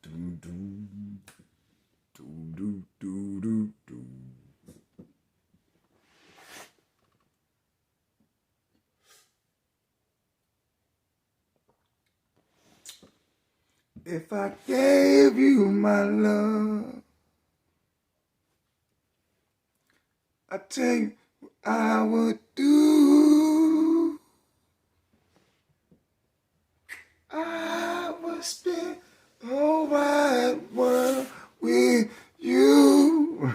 Do, do, do, do, do, do. If I gave you my love, I tell you what I would do. I would spend the whole wide world with you.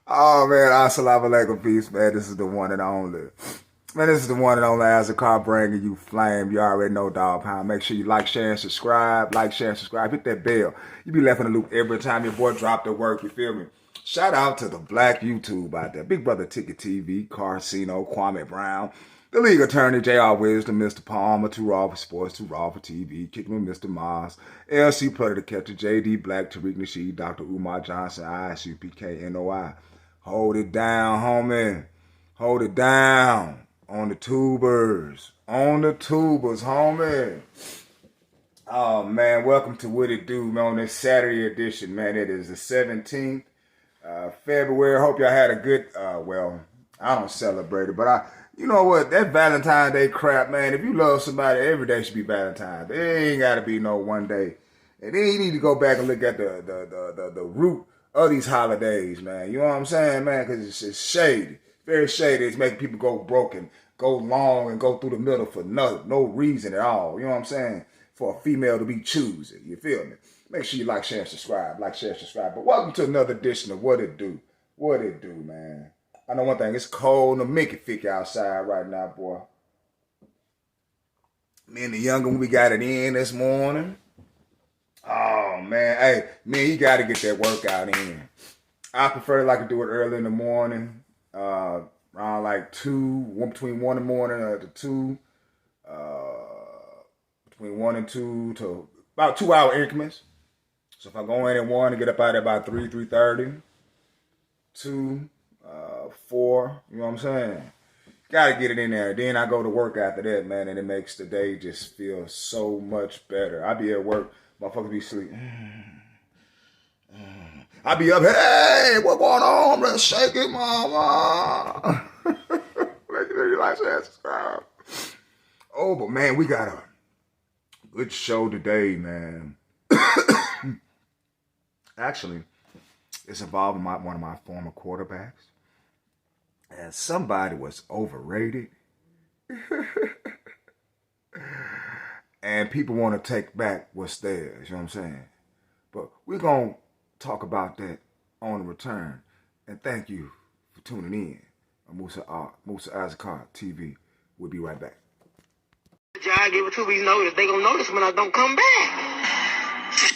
Oh man, assalamu alaikum, peace, man. This is the one and only. Man, this is the one and only Azakar bringing you flame. You already know, dog pound. Make sure you like, share, and subscribe. Like, share, and subscribe. Hit that bell. You be left in the loop every time your boy drop the work. You feel me? Shout out to the black YouTube out there. Big Brother Ticket TV, Carcino, Kwame Brown, the league attorney, J.R. Wisdom, Mr. Palmer, Too Raw for Sports, Too Raw for TV, Kicking with Mr. Moss, LC Player the Catcher, J.D. Black, Tariq Nasheed, Dr. Umar Johnson, ISUPKNOI. Hold it down, homie. Hold it down. On the tubers. On the tubers, homie. Oh, man. Welcome to What It Do, man, on this Saturday edition, man. It is the 17th February. Hope y'all had a good, well, I don't celebrate it, but you know what? That Valentine's Day crap, man. If you love somebody, every day should be Valentine's. It ain't got to be no one day. And then you need to go back and look at the root of these holidays, man. You know what I'm saying, man? Because it's shady. Very shady. It's making people go broke and go long and go through the middle for no reason at all. You know what I'm saying? For a female to be choosy. You feel me? Make sure you like, share, and subscribe. Like, share, and subscribe. But welcome to another edition of What It Do. What It Do, man. I know one thing. It's cold and a Mickey Fick outside right now, boy. Me and the younger one, we got it in this morning. Oh, man. Hey, man, you got to get that workout in. I prefer to do it early in the morning. Around like 2, between 1 in the morning to 2. Between 1 and 2 to about 2 hour increments. So if I go in at 1 and get up out at about 3:30, 2, 4, you know what I'm saying? Gotta get it in there. Then I go to work after that, man, and it makes the day just feel so much better. I be at work, motherfuckers be asleep. I be up, hey, what going on? Let's shake it, mama. Make sure you like, share, subscribe. Oh, but man, we got a good show today, man. Actually, it's involving one of my former quarterbacks. And somebody was overrated. And people want to take back what's theirs, you know what I'm saying? But we're going to talk about that on the return. And thank you for tuning in on Musa Azakar TV. We'll be right back. I give it 2 weeks notice. They gonna notice when I don't come back.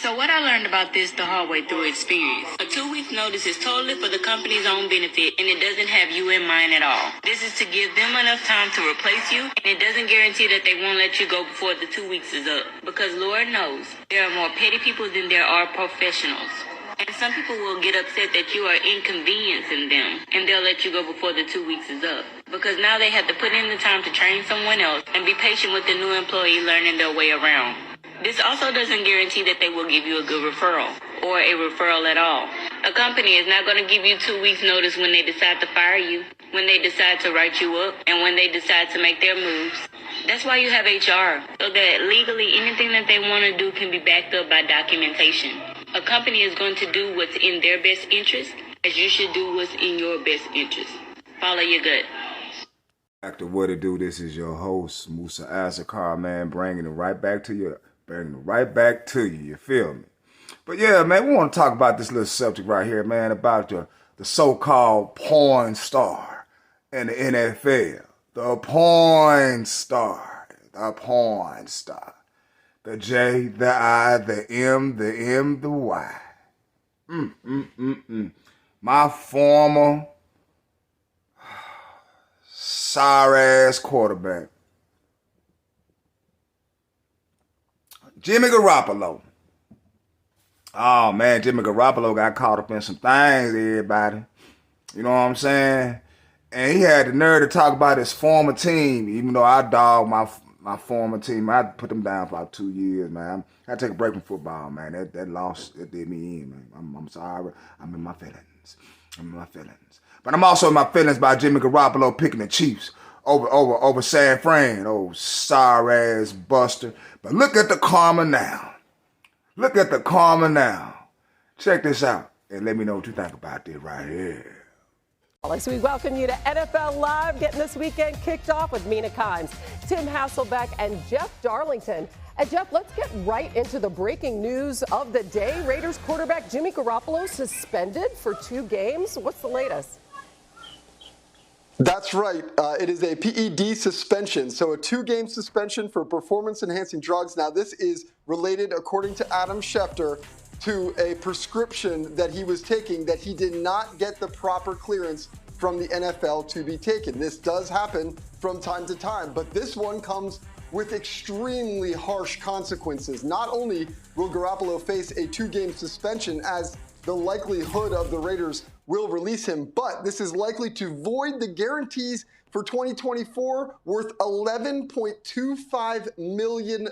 So what I learned about this the hard way through experience. A 2 weeks notice is totally for the company's own benefit, and it doesn't have you in mind at all. This is to give them enough time to replace you, and it doesn't guarantee that they won't let you go before the 2 weeks is up. Because Lord knows, there are more petty people than there are professionals. And some people will get upset that you are inconveniencing them, and they'll let you go before the 2 weeks is up. Because now they have to put in the time to train someone else and be patient with the new employee learning their way around. This also doesn't guarantee that they will give you a good referral, or a referral at all. A company is not going to give you 2 weeks notice when they decide to fire you, when they decide to write you up, and when they decide to make their moves. That's why you have HR, so that legally anything that they want to do can be backed up by documentation. A company is going to do what's in their best interest, as you should do what's in your best interest. Follow your gut. Back to What It Do. This is your host, Musa Azakar, man, bringing it right back to you. You feel me? But yeah, man, we want to talk about this little subject right here, man, about the so-called porn star in the NFL. The porn star. The porn star. The J, the I, the M, the M, the Y. My former sorry-ass quarterback, Jimmy Garoppolo. Oh, man, Jimmy Garoppolo got caught up in some things, everybody. You know what I'm saying? And he had the nerve to talk about his former team, even though I dog my former team. I put them down for about 2 years, man. I had to take a break from football, man. That loss, it did me in, man. I'm sorry. I'm in my feelings. But I'm also in my feelings by Jimmy Garoppolo picking the Chiefs over San Fran. Oh, sorry ass Buster. But look at the karma now. Check this out and let me know what you think about this right here. Alex, we welcome you to NFL Live, getting this weekend kicked off with Mina Kimes, Tim Hasselbeck, and Jeff Darlington. And Jeff, let's get right into the breaking news of the day. Raiders quarterback Jimmy Garoppolo suspended for 2 games. What's the latest? That's right. It is a PED suspension, so a 2-game suspension for performance-enhancing drugs. Now, this is related, according to Adam Schefter, to a prescription that he was taking that he did not get the proper clearance from the NFL to be taken. This does happen from time to time, but this one comes with extremely harsh consequences. Not only will Garoppolo face a 2-game suspension, as the likelihood of the Raiders will release him, but this is likely to void the guarantees for 2024 worth $11.25 million.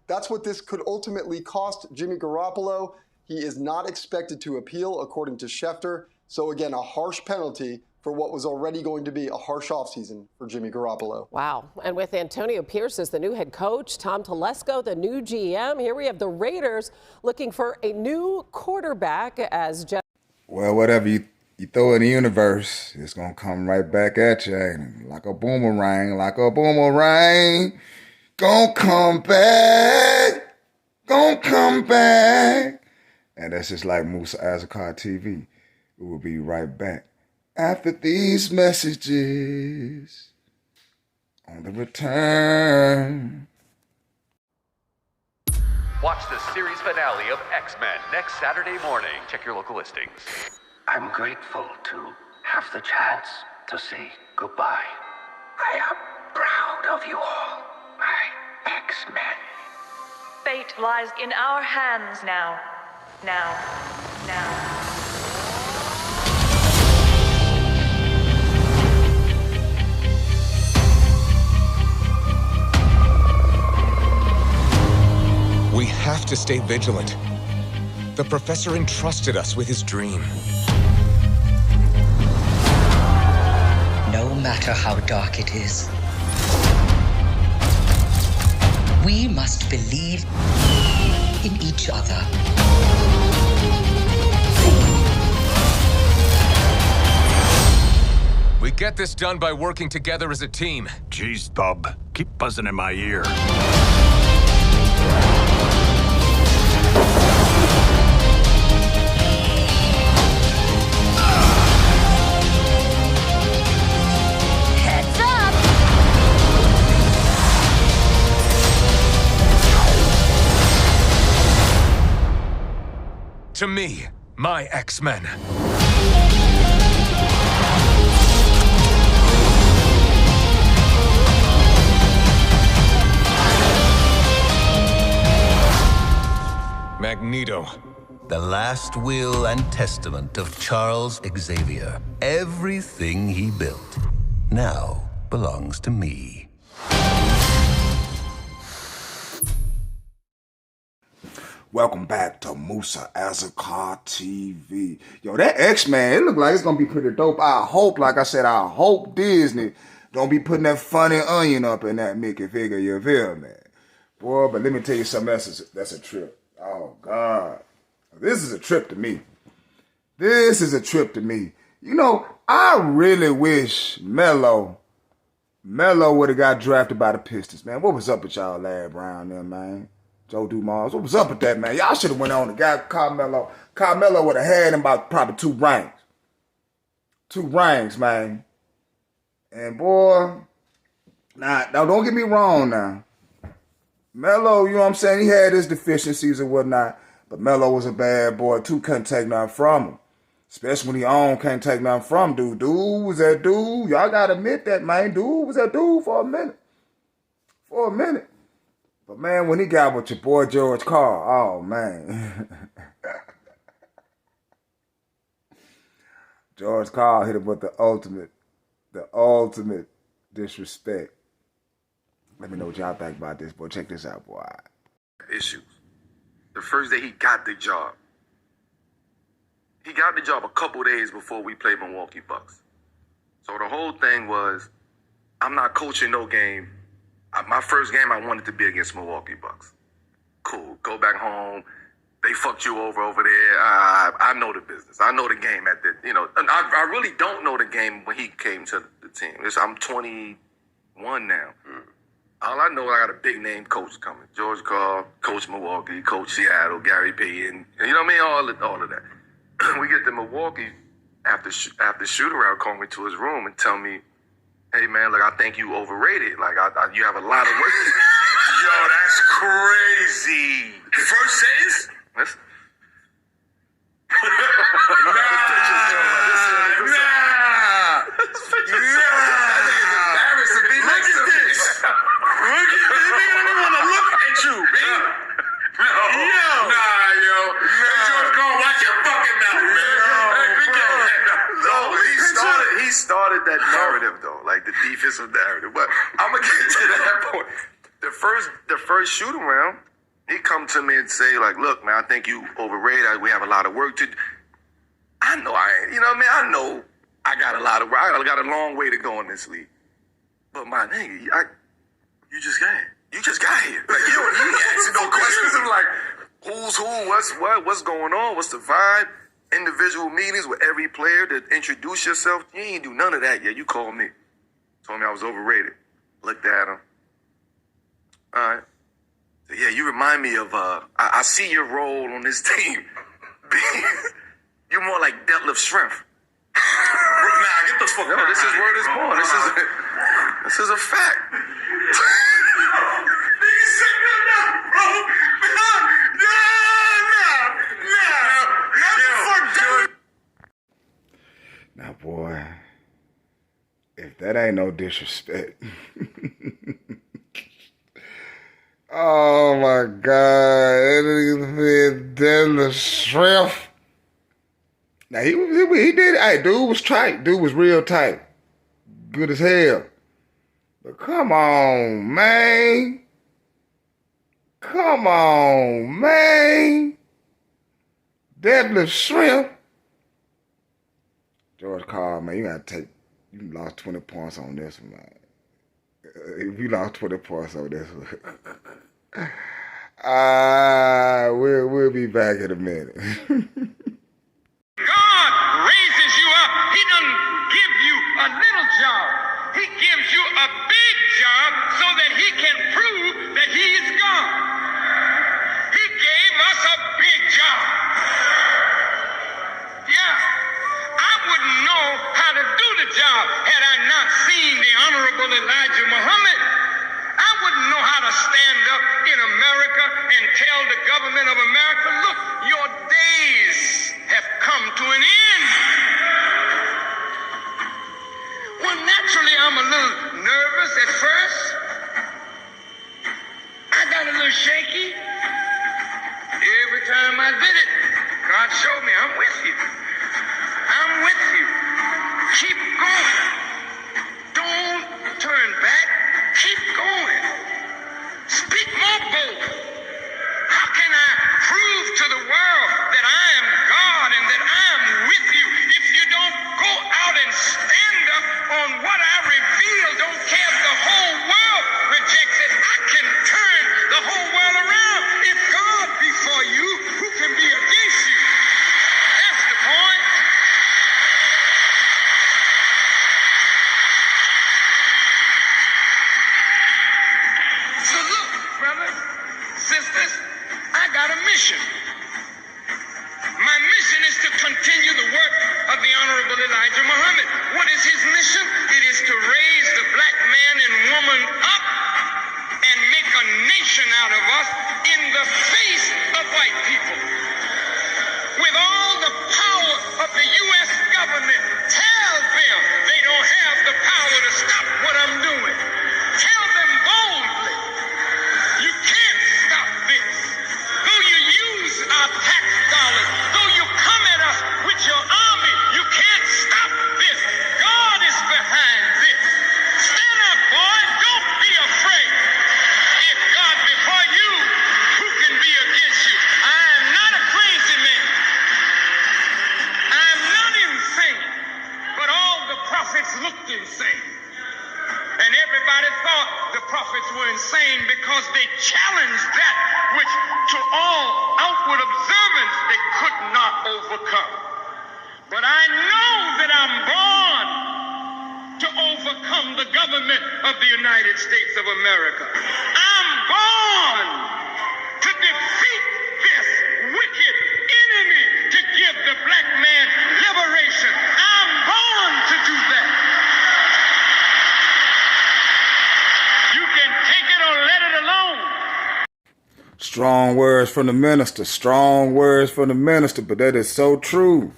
That's what this could ultimately cost Jimmy Garoppolo. He is not expected to appeal, according to Schefter. So again, a harsh penalty for what was already going to be a harsh offseason for Jimmy Garoppolo. Wow. And with Antonio Pierce as the new head coach, Tom Telesco, the new GM, here we have the Raiders looking for a new quarterback as Jeff. Well, whatever you throw in the universe, it's going to come right back at you. Like a boomerang. Gonna come back. And that's just like Musa Azakar TV. We will be right back after these messages on the return. Watch the series finale of X-Men next Saturday morning. Check your local listings. I'm grateful to have the chance to say goodbye. I am proud of you all, my X-Men. Fate lies in our hands now. Now. We have to stay vigilant. The professor entrusted us with his dream. No matter how dark it is, we must believe in each other. We get this done by working together as a team. Jeez, Bob, keep buzzing in my ear. Heads up! To me, my X-Men. Magneto. The last will and testament of Charles Xavier. Everything he built now belongs to me. Welcome back to Musa Azakar TV. Yo, that X-Man, it look like it's going to be pretty dope. I hope Disney don't be putting that funny onion up in that Mickey figure, you feel me? Boy, but let me tell you something else that's a trip. Oh, God. This is a trip to me. You know, I really wish Melo would have got drafted by the Pistons, man. What was up with y'all Larry Brown there, man? Joe Dumars, what was up with that, man? Y'all should have went on and got Carmelo. Carmelo would have had him about probably 2 rings. 2 rings, man. And boy, now don't get me wrong now. Melo, you know what I'm saying? He had his deficiencies and whatnot, but Melo was a bad boy too. Couldn't take nothing from him. Especially when he can't take nothing from dude. Dude was that dude. Y'all gotta admit that, man. Dude was that dude for a minute. But man, when he got with your boy George Carl, oh man. George Carl hit him with the ultimate disrespect. Let me know what y'all think about this, boy. Check this out, boy. Issues. The first day he got the job. He got the job a couple days before we played Milwaukee Bucks. So the whole thing was, I'm not coaching no game. My first game I wanted to be against Milwaukee Bucks. Cool. Go back home. They fucked you over there. I know the business. I know the game at the, I really don't know the game when he came to the team. I'm 21 now. All I know, I got a big name coach coming. George Carl, Coach Milwaukee, Coach Seattle, Gary Payton. You know what I mean? All of that. We get to Milwaukee after shoot around, call me to his room and tell me, hey man, I think you overrated. You have a lot of work. Yo, that's crazy. First sentence? Listen. He started that narrative though, the defensive narrative. But I'm gonna get to that point. The first shoot around, he come to me and say look, man, I think you overrated. We have a lot of work to do. I know I ain't. You know what I mean? I know I got a lot of work. I got a long way to go in this league. But my nigga, you just got here. You just got here. You don't asking no questions. I'm who's who, what's going on, what's the vibe? Individual meetings with every player to introduce yourself. You ain't do none of that yet. You called me. Told me I was overrated. Looked at him. All right. So yeah, you remind me of, I see your role on this team. You're more like deadlift strength. Nah, get the fuck out. No, this is word is born. This is a fact. Now, boy, if that ain't no disrespect. Oh, my God. That nigga the strength. Now, he did it. Hey, dude was tight. Dude was real tight. Good as hell. But come on, man. Come on, man. Deadlift shrimp. George Carl, man, you lost 20 points on this one, man. If you lost 20 points on this one. We'll be back in a minute. God raises you up. He doesn't give you a little job. He gives you a big job so that he can prove that he is God. He gave us a big job. Yeah. I wouldn't know how to do the job had I not seen the Honorable Elijah Muhammad. I wouldn't know how to stand up in America and tell the government of America, look, your days have come to an end. Well, naturally, I'm a little nervous at first. I got a little shaky. Every time I did it, God showed me, I'm with you. I'm with you. Keep going. Don't turn back. Keep going. Speak more bold. How can I prove to the world that I am God and that I am with you if you don't go out and stand up on what I reveal? Don't care if the whole world rejects it. I can turn the whole world around. If God be for you, who can be against you? That's the point. So look, brother, sisters, I got a mission. My mission is to continue the work of the Honorable Elijah Muhammad. What is his mission? It is to raise the black man and woman up and make a nation out of us in the face of white people. With all the power of the U.S. government, tell them they don't have the power to stop what I'm doing. Tell them boldly, you can't stop this. Though you use our tax dollars, though you come at us with your army, you can't stop this. God is behind this. Stand up, boy. Don't be insane. And everybody thought the prophets were insane because they challenged that which to all outward observance they could not overcome. But I know that I'm born to overcome the government of the United States of America. I'm born to defeat this wicked enemy, to give the black man liberation. I'm born to do that. You can take it or let it alone. Strong words from the minister. Strong words from the minister. But that is so true.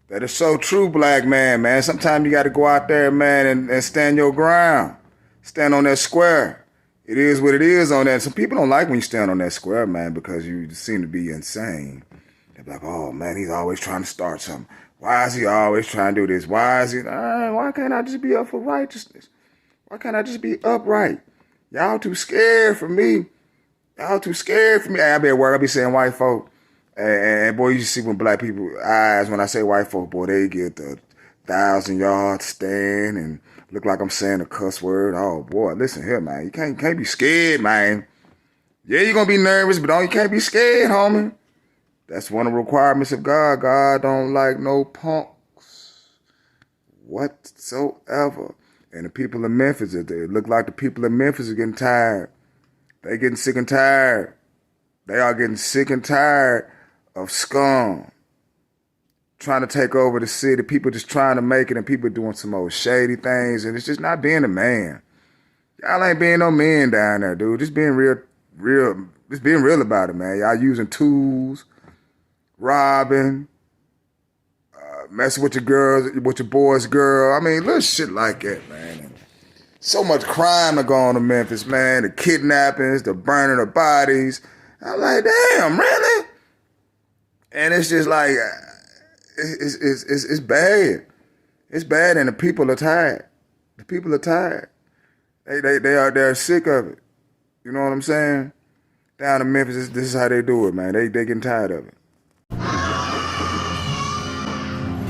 That is so true, black man. Sometimes you got to go out there, man, and stand your ground. Stand on that square. It is what it is on that. Some people don't like when you stand on that square, man, because you seem to be insane. They're like, oh, man, he's always trying to start something. Why is he always trying to do this? Why can't I just be up for righteousness? Why can't I just be upright? Y'all too scared for me. Y'all too scared for me. I be at work, I be saying white folk. And boy, you see when black people eyes, when I say white folk, boy, they get the 1,000-yard stand and look like I'm saying a cuss word. Oh boy, listen here, man. You can't be scared, man. Yeah, you're gonna be nervous, but you can't be scared, homie. That's one of the requirements of God. God don't like no punks whatsoever. And the people in Memphis, it look like the people in Memphis are getting tired. They getting sick and tired. They are getting sick and tired of scum trying to take over the city. People just trying to make it, and people doing some old shady things, and it's just not being a man. Y'all ain't being no men down there, dude. Just being real, just being real about it, man. Y'all using tools, robbing, messing with your girls, with your boys' girl. I mean, little shit like that, man. And so much crime to go on in Memphis, man. The kidnappings, the burning of bodies. I'm like, damn, really? And it's just like, it's bad. It's bad, and the people are tired. The people are tired. They're sick of it. You know what I'm saying? Down in Memphis, this is how they do it, man. They getting tired of it.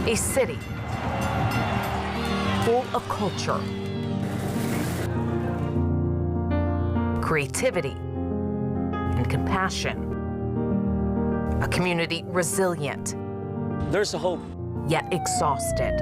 A city full of culture, creativity, and compassion. A community resilient. There's a hope. Yet exhausted.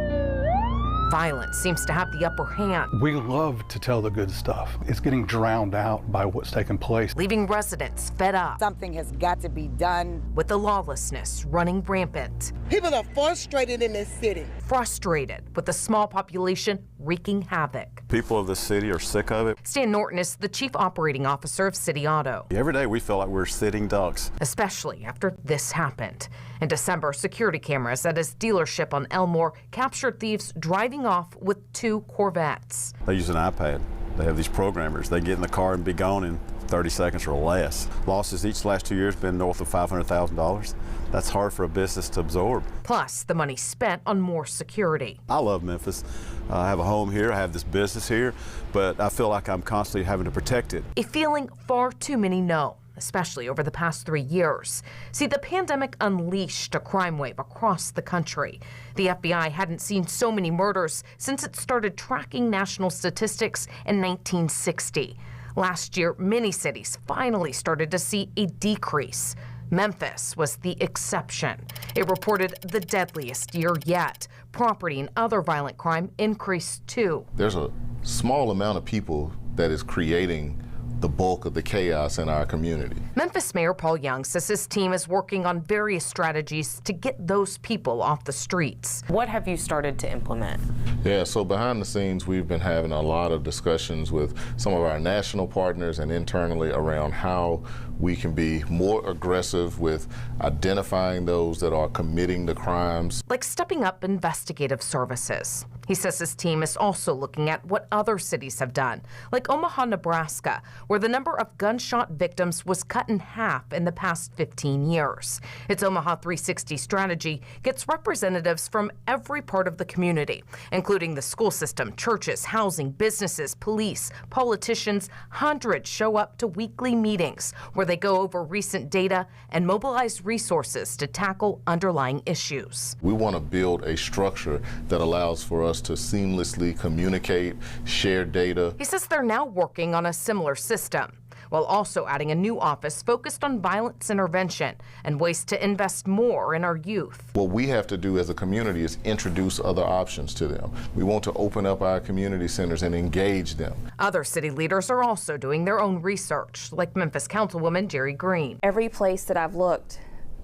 Violence seems to have the upper hand. We love to tell the good stuff. It's getting drowned out by what's taking place. Leaving residents fed up. Something has got to be done. With the lawlessness running rampant. People are frustrated in this city. Frustrated with the small population wreaking havoc. People of the city are sick of it. Stan Norton is the chief operating officer of City Auto. Every day we feel like we're sitting ducks. Especially after this happened. In December, security cameras at his dealership on Elmore captured thieves driving off with 2 Corvettes. They use an iPad. They have these programmers. They get in the car and be gone in 30 seconds or less. Losses each last 2 years been north of $500,000. That's hard for a business to absorb. Plus, the money spent on more security. I love Memphis. I have a home here. I have this business here, but I feel like I'm constantly having to protect it. A feeling far too many know, especially over the past 3 years. See, the pandemic unleashed a crime wave across the country. The FBI hadn't seen so many murders since it started tracking national statistics in 1960. Last year, many cities finally started to see a decrease. Memphis was the exception. It reported the deadliest year yet. Property and other violent crime increased too. There's a small amount of people that is creating the bulk of the chaos in our community. Memphis Mayor Paul Young says his team is working on various strategies to get those people off the streets. What have you started to implement? Yeah, so behind the scenes, we've been having a lot of discussions with some of our national partners and internally around how we can be more aggressive with identifying those that are committing the crimes. Like stepping up investigative services. He says his team is also looking at what other cities have done, like Omaha, Nebraska, where the number of gunshot victims was cut in half in the past 15 years. Its Omaha 360 strategy gets representatives from every part of the community, including the school system, churches, housing, businesses, police, politicians. Hundreds show up to weekly meetings where they go over recent data and mobilize resources to tackle underlying issues. We want to build a structure that allows for us us to seamlessly communicate, share data. He says they're now working on a similar system, while also adding a new office focused on violence intervention and ways to invest more in our youth. What we have to do as a community is introduce other options to them. We want to open up our community centers and engage them. Other city leaders are also doing their own research, like Memphis Councilwoman Jerry Green. Every place that I've looked,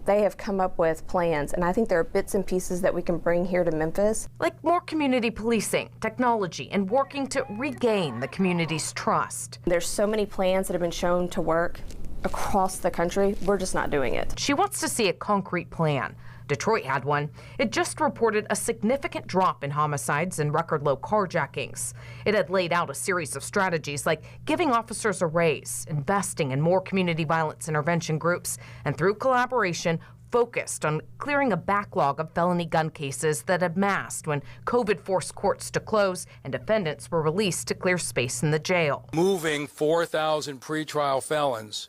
they have come up with plans, and I think there are bits and pieces that we can bring here to Memphis. Like more community policing, technology, and working to regain the community's trust. There's so many plans that have been shown to work across the country. We're just not doing it. She wants to see a concrete plan. Detroit had one. It just reported a significant drop in homicides and record low carjackings. It had laid out a series of strategies like giving officers a raise, investing in more community violence intervention groups, and through collaboration, focused on clearing a backlog of felony gun cases that had masked when COVID forced courts to close and defendants were released to clear space in the jail. Moving 4,000 pretrial felons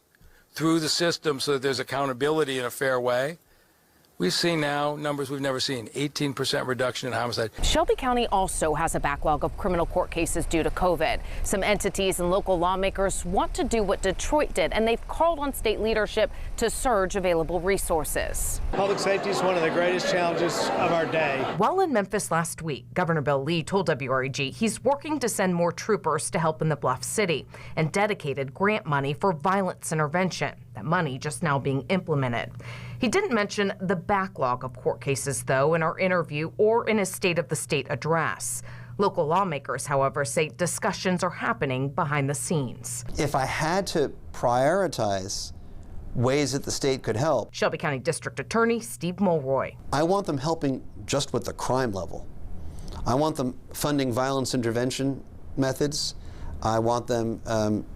through the system so that there's accountability in a fair way. We've seen now numbers we've never seen, 18% reduction in homicide. Shelby County also has a backlog of criminal court cases due to COVID. Some entities and local lawmakers want to do what Detroit did, and they've called on state leadership to surge available resources. Public safety is one of the greatest challenges of our day. While in Memphis last week, Governor Bill Lee told WREG he's working to send more troopers to help in the Bluff City and dedicated grant money for violence intervention. That money just now being implemented. He didn't mention the backlog of court cases, though, in our interview or in his State of the State address. Local lawmakers, however, say discussions are happening behind the scenes. If I had to prioritize ways that the state could help, Shelby County District Attorney Steve Mulroy. I want them helping just with the crime level. I want them funding violence intervention methods. I want them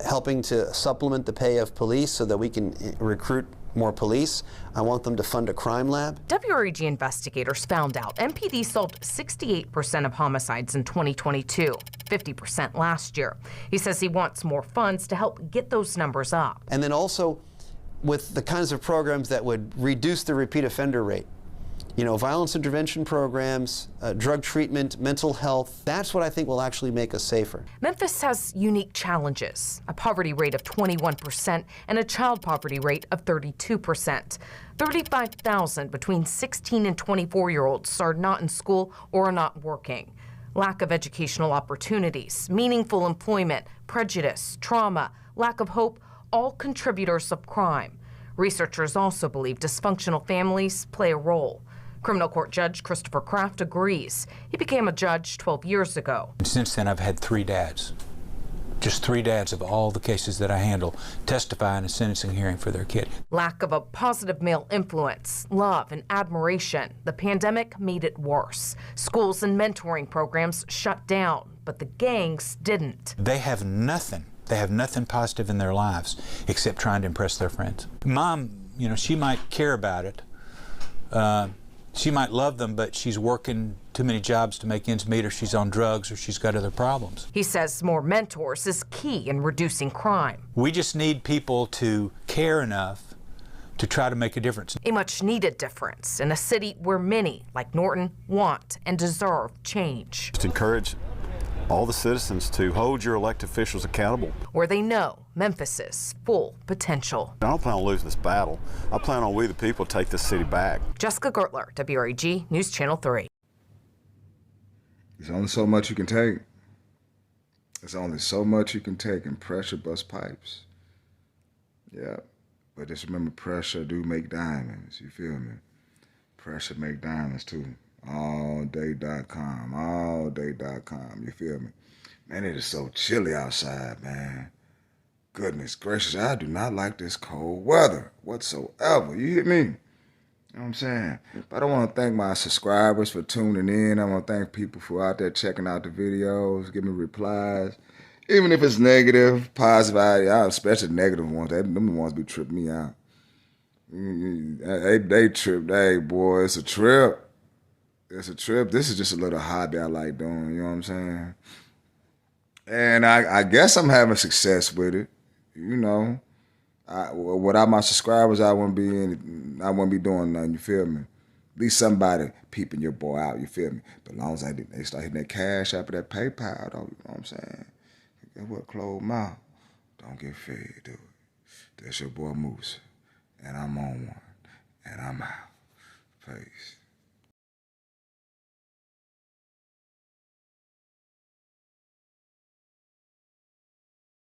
helping to supplement the pay of police so that we can recruit more police. I want them to fund a crime lab. WREG investigators found out MPD solved 68% of homicides in 2022, 50% last year. He says he wants more funds to help get those numbers up. And then also with the kinds of programs that would reduce the repeat offender rate. You know, violence intervention programs, drug treatment, mental health. That's what I think will actually make us safer. Memphis has unique challenges, a poverty rate of 21% and a child poverty rate of 32%. 35,000 between 16 and 24-year-olds are not in school or are not working. Lack of educational opportunities, meaningful employment, prejudice, trauma, lack of hope, all contributors of crime. Researchers also believe dysfunctional families play a role. Criminal court judge Christopher Kraft agrees. He became a judge 12 years ago. Since then, I've had 3 dads. Just 3 dads of all the cases that I handle testify in a sentencing hearing for their kid. Lack of a positive male influence, love, and admiration. The pandemic made it worse. Schools and mentoring programs shut down, but the gangs didn't. They have nothing. They have nothing positive in their lives except trying to impress their friends. Mom, you know, she might care about it. She might love them, but she's working too many jobs to make ends meet, or she's on drugs, or she's got other problems. He says more mentors is key in reducing crime. We just need people to care enough to try to make a difference. A much needed difference in a city where many, like Norton, want and deserve change. Just encourage all the citizens to hold your elected officials accountable. Where they know Memphis's full potential. I don't plan on losing this battle. I plan on we the people take this city back. Jessica Gertler, WREG News Channel 3. There's only so much you can take. There's only so much you can take in pressure bust pipes. Yeah, but just remember, pressure do make diamonds. You feel me? Pressure make diamonds too. Allday.com, allday.com, you feel me? Man, it is so chilly outside, man. Goodness gracious, I do not like this cold weather whatsoever. You hear me? You know what I'm saying? But I want to thank my subscribers for tuning in. I want to thank people for out there checking out the videos, giving me replies. Even if it's negative, positive, especially negative ones. Them the ones be tripping me out. They tripped. Hey, boy, it's a trip. It's a trip. This is just a little hobby I like doing, you know what I'm saying? And I guess I'm having success with it, you know. Without my subscribers, I wouldn't be doing nothing, you feel me? least somebody peeping your boy out, you feel me? But as long as they start hitting that cash after that PayPal, though, you know what I'm saying? Guess what? Closed mouth don't get fed, dude. That's your boy Moose.